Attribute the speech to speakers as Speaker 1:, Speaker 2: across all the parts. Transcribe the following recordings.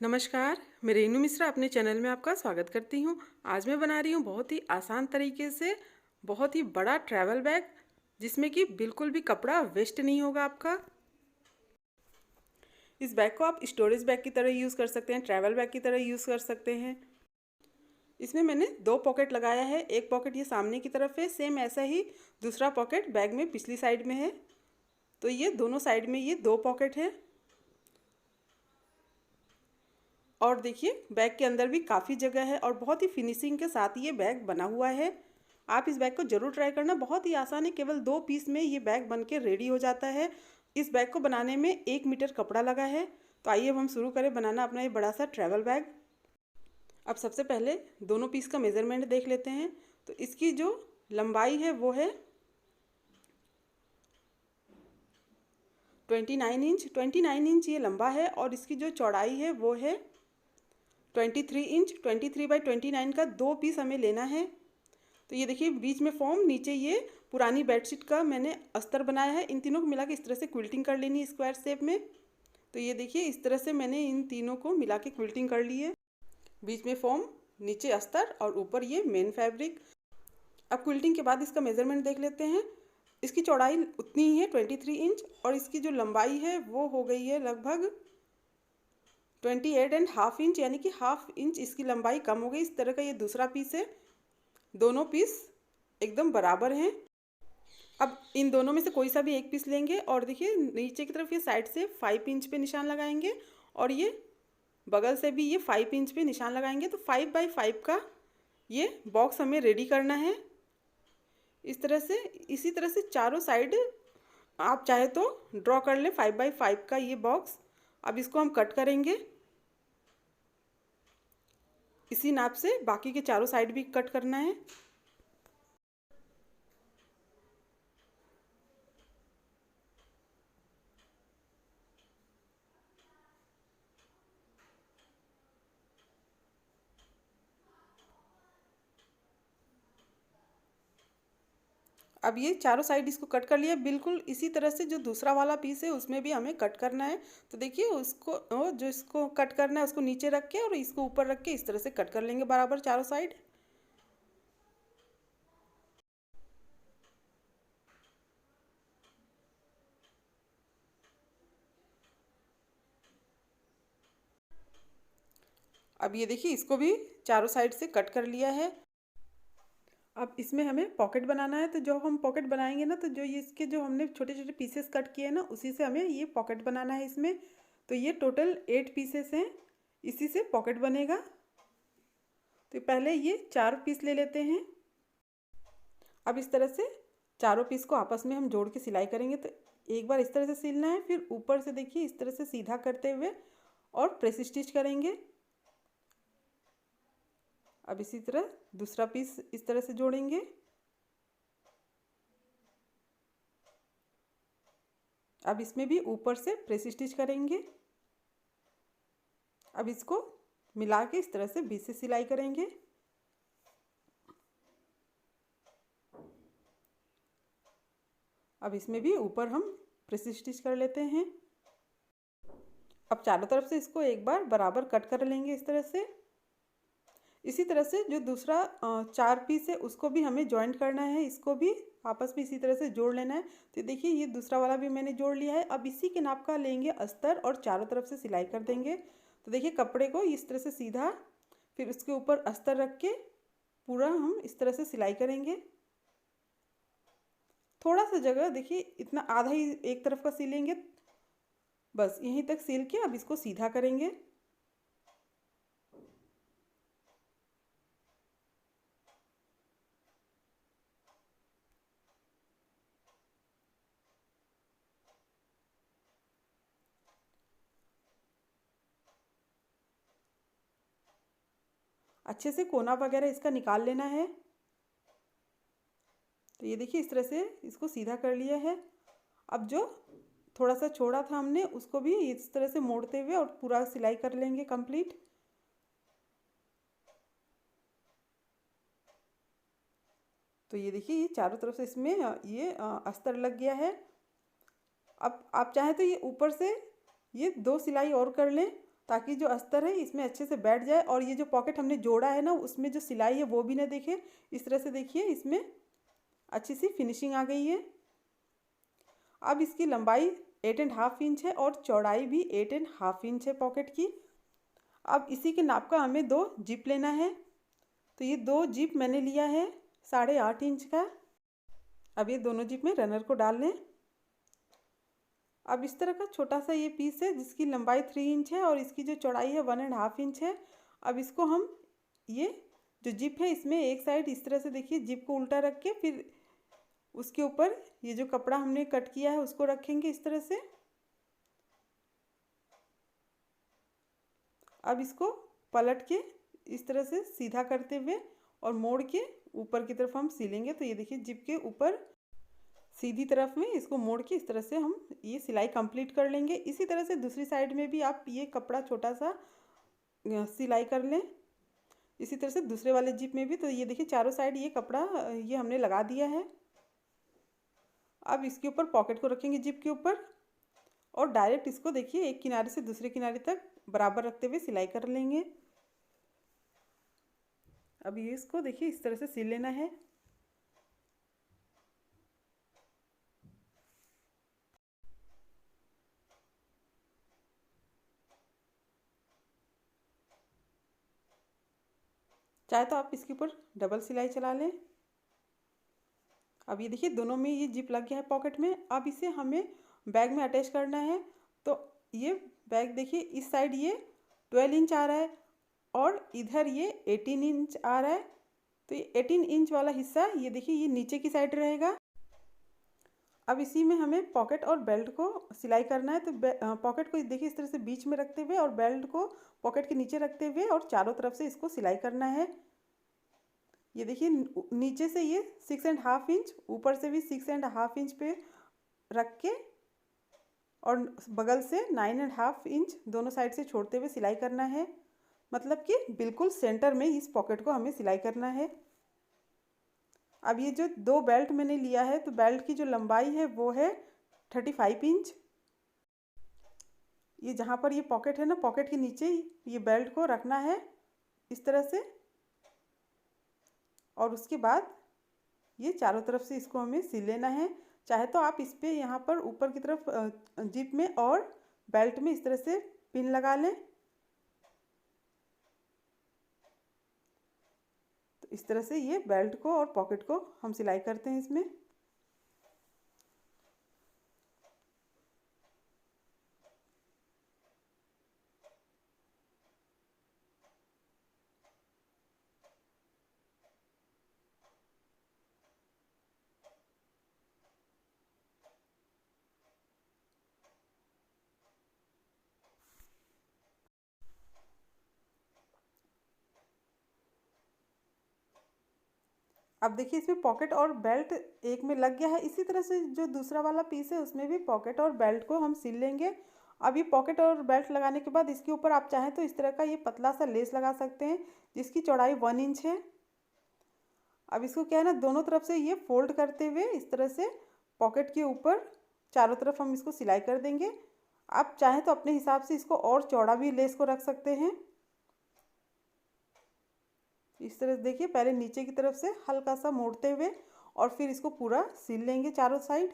Speaker 1: नमस्कार, मैं रेनू मिश्रा अपने चैनल में आपका स्वागत करती हूँ। आज मैं बना रही हूँ बहुत ही आसान तरीके से बहुत ही बड़ा ट्रैवल बैग, जिसमें कि बिल्कुल भी कपड़ा वेस्ट नहीं होगा आपका। इस बैग को आप स्टोरेज बैग की तरह यूज़ कर सकते हैं, ट्रैवल बैग की तरह यूज़ कर सकते हैं। इसमें मैंने दो पॉकेट लगाया है, एक पॉकेट ये सामने की तरफ है, सेम ऐसा ही दूसरा पॉकेट बैग में पिछली साइड में है। तो ये दोनों साइड में ये दो पॉकेट है। और देखिए बैग के अंदर भी काफ़ी जगह है और बहुत ही फिनिशिंग के साथ ये बैग बना हुआ है। आप इस बैग को ज़रूर ट्राई करना, बहुत ही आसान है, केवल 2 पीस में ये बैग बन के रेडी हो जाता है। इस बैग को बनाने में 1 मीटर कपड़ा लगा है। तो आइए अब हम शुरू करें बनाना अपना ये बड़ा सा ट्रैवल बैग। अब सबसे पहले दोनों पीस का मेज़रमेंट देख लेते हैं। तो इसकी जो लंबाई है वो है 29 इंच ये लंबा है और इसकी जो चौड़ाई है वो है 23 इंच। 23/29 का दो पीस हमें लेना है। तो ये देखिए बीच में फॉर्म, नीचे ये पुरानी बेडशीट का मैंने अस्तर बनाया है। इन तीनों को मिला के इस तरह से क्विल्टिंग कर लेनी है स्क्वायर शेप में। तो ये देखिए इस तरह से मैंने इन तीनों को मिला के क्विल्टिंग कर ली है। बीच में फॉर्म, नीचे अस्तर और ऊपर ये मेन फैब्रिक। अब क्विल्टिंग के बाद इसका मेजरमेंट देख लेते हैं। इसकी चौड़ाई उतनी ही है 23 इंच और इसकी जो लंबाई है वो हो गई है लगभग 28.5 इंच, यानी कि हाफ इंच इसकी लंबाई कम हो गई। इस तरह का ये दूसरा पीस है। दोनों पीस एकदम बराबर हैं। अब इन दोनों में से कोई सा भी एक पीस लेंगे और देखिए नीचे की तरफ ये साइड से 5 इंच पे निशान लगाएंगे और ये बगल से भी ये 5 इंच पे निशान लगाएंगे। तो 5x5 का ये बॉक्स हमें रेडी करना है। इस तरह से, इसी तरह से चारों साइड आप चाहे तो ड्रॉ कर लें 5x5 का ये बॉक्स। अब इसको हम कट करेंगे इसी नाप से, बाकी के चारों साइड भी कट करना है। अब ये चारों साइड इसको कट कर लिया। बिल्कुल इसी तरह से जो दूसरा वाला पीस है उसमें भी हमें कट करना है। तो देखिए उसको जो इसको कट करना है उसको नीचे रख के और इसको ऊपर रख के इस तरह से कट कर लेंगे बराबर चारों साइड। अब ये देखिए इसको भी चारों साइड से कट कर लिया है। अब इसमें हमें पॉकेट बनाना है। तो जो हम पॉकेट बनाएंगे ना, तो जो ये इसके जो हमने छोटे छोटे पीसेस कट किए हैं ना, उसी से हमें ये पॉकेट बनाना है इसमें। तो ये टोटल 8 पीसेस हैं, इसी से पॉकेट बनेगा। तो पहले ये 4 पीस ले लेते हैं। अब इस तरह से चारों पीस को आपस में हम जोड़ के सिलाई करेंगे। तो एक बार इस तरह से सिलना है, फिर ऊपर से देखिए इस तरह से सीधा करते हुए और प्रेस स्टिच करेंगे। अब इसी तरह दूसरा पीस इस तरह से जोड़ेंगे। अब इसमें भी ऊपर से प्रेस स्टिच करेंगे। अब इसको मिला के इस तरह से बीच से सिलाई करेंगे। अब इसमें भी ऊपर हम प्रेस स्टिच कर लेते हैं। अब चारों तरफ से इसको एक बार बराबर कट कर लेंगे इस तरह से। इसी तरह से जो दूसरा 4 पीस है उसको भी हमें जॉइंट करना है, इसको भी आपस में इसी तरह से जोड़ लेना है। तो देखिए ये दूसरा वाला भी मैंने जोड़ लिया है। अब इसी के नाप का लेंगे अस्तर और चारों तरफ से सिलाई कर देंगे। तो देखिए कपड़े को इस तरह से सीधा, फिर उसके ऊपर अस्तर रख के पूरा हम इस तरह से सिलाई करेंगे। थोड़ा सा जगह देखिए, इतना आधा ही एक तरफ का सिलेंगे, बस यहीं तक सिल के अब इसको सीधा करेंगे। अच्छे से कोना वगैरह इसका निकाल लेना है। तो ये देखिए इस तरह से इसको सीधा कर लिया है। अब जो थोड़ा सा छोड़ा था हमने उसको भी इस तरह से मोड़ते हुए और पूरा सिलाई कर लेंगे कंप्लीट। तो ये देखिए ये चारों तरफ से इसमें ये अस्तर लग गया है। अब आप चाहें तो ये ऊपर से ये 2 सिलाई और कर लें। ताकि जो अस्तर है इसमें अच्छे से बैठ जाए और ये जो पॉकेट हमने जोड़ा है ना उसमें जो सिलाई है वो भी ना दिखे। इस तरह से देखिए इसमें अच्छी सी फिनिशिंग आ गई है। अब इसकी लंबाई 8.5 इंच है और चौड़ाई भी 8.5 इंच है पॉकेट की। अब इसी के नाप का हमें 2 जिप लेना है। तो ये 2 जिप मैंने लिया है 8.5 इंच का। अब ये दोनों जिप में रनर को डाल लें। अब इस तरह का छोटा सा ये पीस है जिसकी लंबाई 3 इंच है और इसकी जो चौड़ाई है 1.5 इंच है। अब इसको हम ये जो जिप है इसमें एक साइड इस तरह से देखिए जिप को उल्टा रख के फिर उसके ऊपर ये जो कपड़ा हमने कट किया है उसको रखेंगे इस तरह से। अब इसको पलट के इस तरह से सीधा करते हुए और मोड़ के ऊपर की तरफ हम सिलेंगे। तो ये देखिए जिप के ऊपर सीधी तरफ में इसको मोड़ के इस तरह से हम ये सिलाई कंप्लीट कर लेंगे। इसी तरह से दूसरी साइड में भी आप ये कपड़ा छोटा सा सिलाई कर लें। इसी तरह से दूसरे वाले जिप में भी। तो ये देखिए चारों साइड ये कपड़ा ये हमने लगा दिया है। अब इसके ऊपर पॉकेट को रखेंगे जिप के ऊपर और डायरेक्ट इसको देखिए एक किनारे से दूसरे किनारे तक बराबर रखते हुए सिलाई कर लेंगे। अब ये इसको देखिए इस तरह से सिल लेना है। चाहे तो आप इसके ऊपर डबल सिलाई चला लें। अब ये देखिए दोनों में ये जिप लग गया है पॉकेट में। अब इसे हमें बैग में अटैच करना है। तो ये बैग देखिए इस साइड ये 12 इंच आ रहा है और इधर ये 18 इंच आ रहा है। तो ये 18 इंच वाला हिस्सा ये देखिए ये नीचे की साइड रहेगा। अब इसी में हमें पॉकेट और बेल्ट को सिलाई करना है। तो पॉकेट को देखिए इस तरह से बीच में रखते हुए और बेल्ट को पॉकेट के नीचे रखते हुए और चारों तरफ से इसको सिलाई करना है। ये देखिए नीचे से ये 6.5 इंच, ऊपर से भी 6.5 इंच पे रख के और बगल से 9.5 इंच दोनों साइड से छोड़ते हुए सिलाई करना है। मतलब कि बिल्कुल सेंटर में इस पॉकेट को हमें सिलाई करना है। अब ये जो 2 बेल्ट मैंने लिया है तो बेल्ट की जो लंबाई है वो है 35 इंच। ये जहाँ पर ये पॉकेट है ना पॉकेट के नीचे ये बेल्ट को रखना है इस तरह से और उसके बाद ये चारों तरफ से इसको हमें सिल लेना है। चाहे तो आप इस पे यहाँ पर ऊपर की तरफ जिप में और बेल्ट में इस तरह से पिन लगा लें। तो इस तरह से ये बेल्ट को और पॉकेट को हम सिलाई करते हैं इसमें। अब देखिए इसमें पॉकेट और बेल्ट एक में लग गया है। इसी तरह से जो दूसरा वाला पीस है उसमें भी पॉकेट और बेल्ट को हम सिल लेंगे। अब ये पॉकेट और बेल्ट लगाने के बाद इसके ऊपर आप चाहें तो इस तरह का ये पतला सा लेस लगा सकते हैं जिसकी चौड़ाई 1 इंच है। अब इसको क्या है ना दोनों तरफ से ये फोल्ड करते हुए इस तरह से पॉकेट के ऊपर चारों तरफ हम इसको सिलाई कर देंगे। आप चाहें तो अपने हिसाब से इसको और चौड़ा भी लेस को रख सकते हैं। इस तरह से देखिए पहले नीचे की तरफ से हल्का सा मोड़ते हुए और फिर इसको पूरा सिल लेंगे चारों साइड।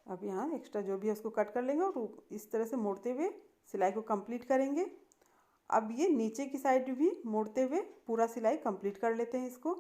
Speaker 1: अब यहाँ एक्स्ट्रा जो भी है उसको कट कर लेंगे और इस तरह से मोड़ते हुए सिलाई को कंप्लीट करेंगे। अब ये नीचे की साइड भी मोड़ते हुए पूरा सिलाई कंप्लीट कर लेते हैं इसको।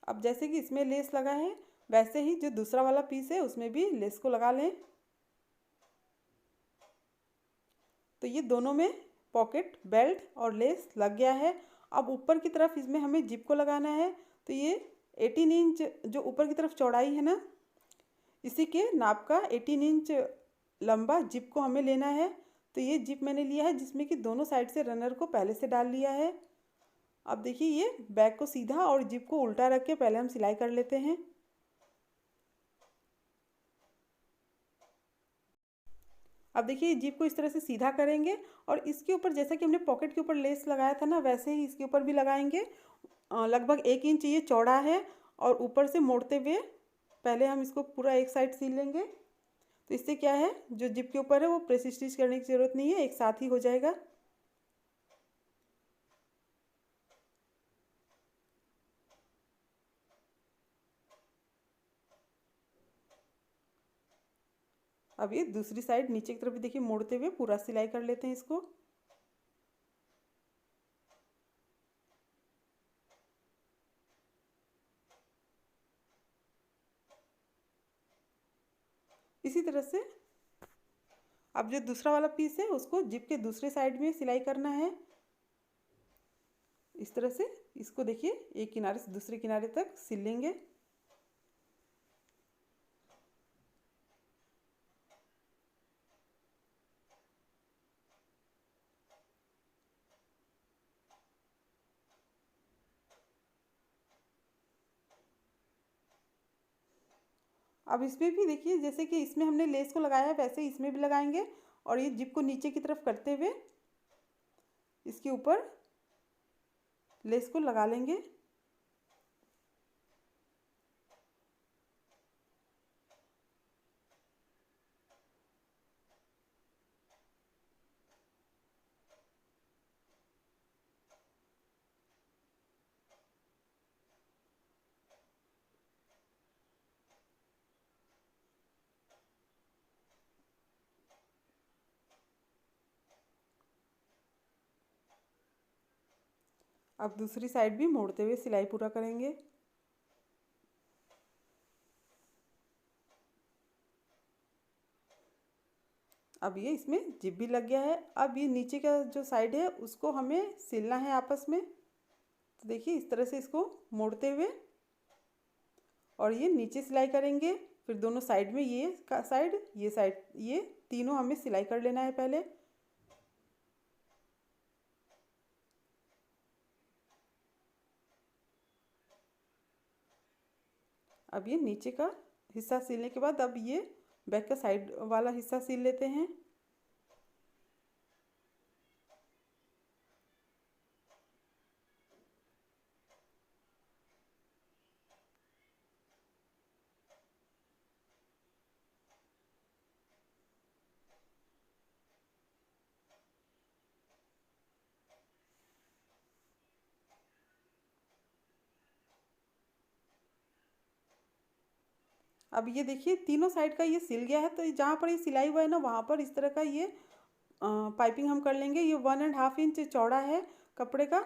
Speaker 1: अब जैसे कि इसमें लेस लगा है वैसे ही जो दूसरा वाला पीस है उसमें भी लेस को लगा लें। तो ये दोनों में पॉकेट, बेल्ट और लेस लग गया है। अब ऊपर की तरफ इसमें हमें जिप को लगाना है। तो ये 18 इंच जो ऊपर की तरफ चौड़ाई है ना, इसी के नाप का 18 इंच लंबा जिप को हमें लेना है। तो ये जिप मैंने लिया है जिसमें कि दोनों साइड से रनर को पहले से डाल लिया है। अब देखिए ये बैक को सीधा और जिप को उल्टा रख के पहले हम सिलाई कर लेते हैं। अब देखिए जिप को इस तरह से सीधा करेंगे और इसके ऊपर जैसा कि हमने पॉकेट के ऊपर लेस लगाया था ना, वैसे ही इसके ऊपर भी लगाएंगे। लगभग 1 इंच ये चौड़ा है और ऊपर से मोड़ते हुए पहले हम इसको पूरा एक साइड सील लेंगे। तो इससे क्या है, जो जिप के ऊपर है वो प्रेस स्टिच करने की ज़रूरत नहीं है, एक साथ ही हो जाएगा। अब ये दूसरी साइड नीचे की तरफ भी देखिए मोड़ते हुए पूरा सिलाई कर लेते हैं इसको। इसी तरह से अब जो दूसरा वाला पीस है उसको जिप के दूसरे साइड में सिलाई करना है। इस तरह से इसको देखिए एक किनारे से दूसरे किनारे तक सिल लेंगे। अब इसमें भी देखिए जैसे कि इसमें हमने लेस को लगाया है वैसे ही इसमें भी लगाएंगे और ये जिप को नीचे की तरफ करते हुए इसके ऊपर लेस को लगा लेंगे। अब दूसरी साइड भी मोड़ते हुए सिलाई पूरा करेंगे। अब ये इसमें जिप भी लग गया है। अब ये नीचे का जो साइड है उसको हमें सिलना है आपस में। तो देखिए इस तरह से इसको मोड़ते हुए और ये नीचे सिलाई करेंगे। फिर दोनों साइड में ये साइड, ये साइड, ये तीनों हमें सिलाई कर लेना है पहले। अब ये नीचे का हिस्सा सिलने के बाद अब ये बैक का साइड वाला हिस्सा सिल लेते हैं। अब ये देखिए तीनों साइड का ये सिल गया है। तो जहाँ पर ये सिलाई हुआ है ना वहाँ पर इस तरह का ये पाइपिंग हम कर लेंगे। ये 1.5 इंच चौड़ा है कपड़े का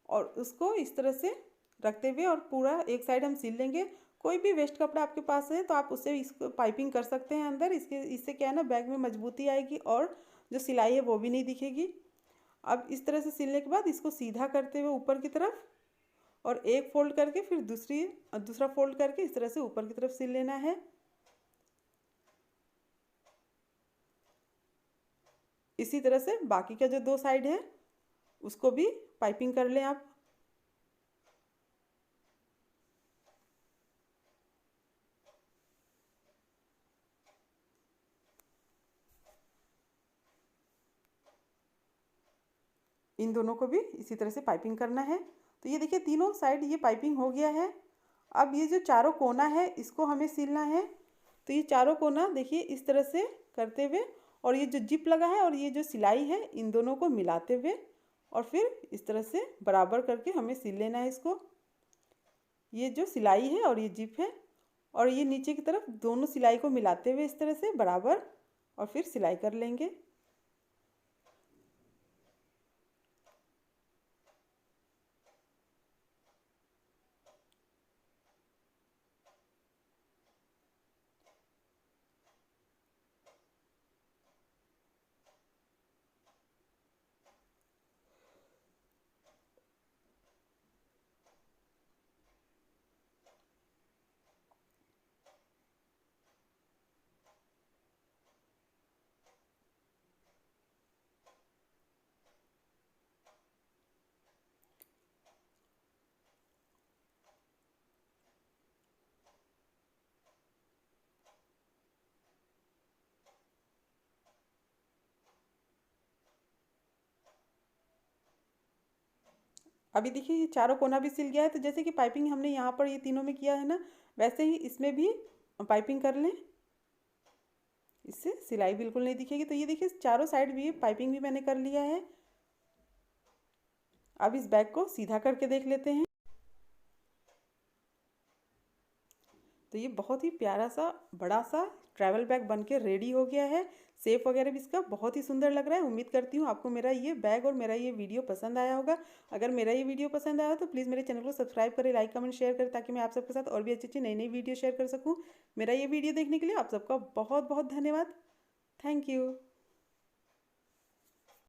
Speaker 1: और उसको इस तरह से रखते हुए और पूरा एक साइड हम सिल लेंगे। कोई भी वेस्ट कपड़ा आपके पास है तो आप उससे इसको पाइपिंग कर सकते हैं अंदर। इससे क्या है ना, बैग में मजबूती आएगी और जो सिलाई है वो भी नहीं दिखेगी। अब इस तरह से सिलने के बाद इसको सीधा करते हुए ऊपर की तरफ और एक फोल्ड करके फिर दूसरा फोल्ड करके इस तरह से ऊपर की तरफ सिल लेना है। इसी तरह से बाकी का जो दो साइड है उसको भी पाइपिंग कर लें आप। इन दोनों को भी इसी तरह से पाइपिंग करना है। तो ये देखिए तीनों साइड ये पाइपिंग हो गया है। अब ये जो चारों कोना है इसको हमें सिलना है। तो ये चारों कोना देखिए इस तरह से करते हुए और ये जो जिप लगा है और ये जो सिलाई है इन दोनों को मिलाते हुए और फिर इस तरह से बराबर करके हमें सिल लेना है इसको। ये जो सिलाई है और ये जिप है और ये नीचे की तरफ दोनों सिलाई को मिलाते हुए इस तरह से बराबर और फिर सिलाई कर लेंगे। अभी देखिए ये चारों कोना भी सिल गया है। तो जैसे कि पाइपिंग हमने यहाँ पर ये तीनों में किया है ना, वैसे ही इसमें भी पाइपिंग कर लें, इससे सिलाई बिल्कुल नहीं दिखेगी। तो ये देखिए चारों साइड भी पाइपिंग भी मैंने कर लिया है। अब इस बैग को सीधा करके देख लेते हैं। तो ये बहुत ही प्यारा सा बड़ा सा ट्रैवल बैग बन के रेडी हो गया है। शेप वगैरह भी इसका बहुत ही सुंदर लग रहा है। उम्मीद करती हूँ आपको मेरा ये बैग और मेरा ये वीडियो पसंद आया होगा। अगर मेरा ये वीडियो पसंद आया तो प्लीज़ मेरे चैनल को सब्सक्राइब करें, लाइक कमेंट शेयर करें, ताकि मैं आप सबके साथ और भी अच्छी अच्छी नई नई वीडियो शेयर कर सकूँ। मेरा ये वीडियो देखने के लिए आप सबका बहुत बहुत धन्यवाद। Thank you.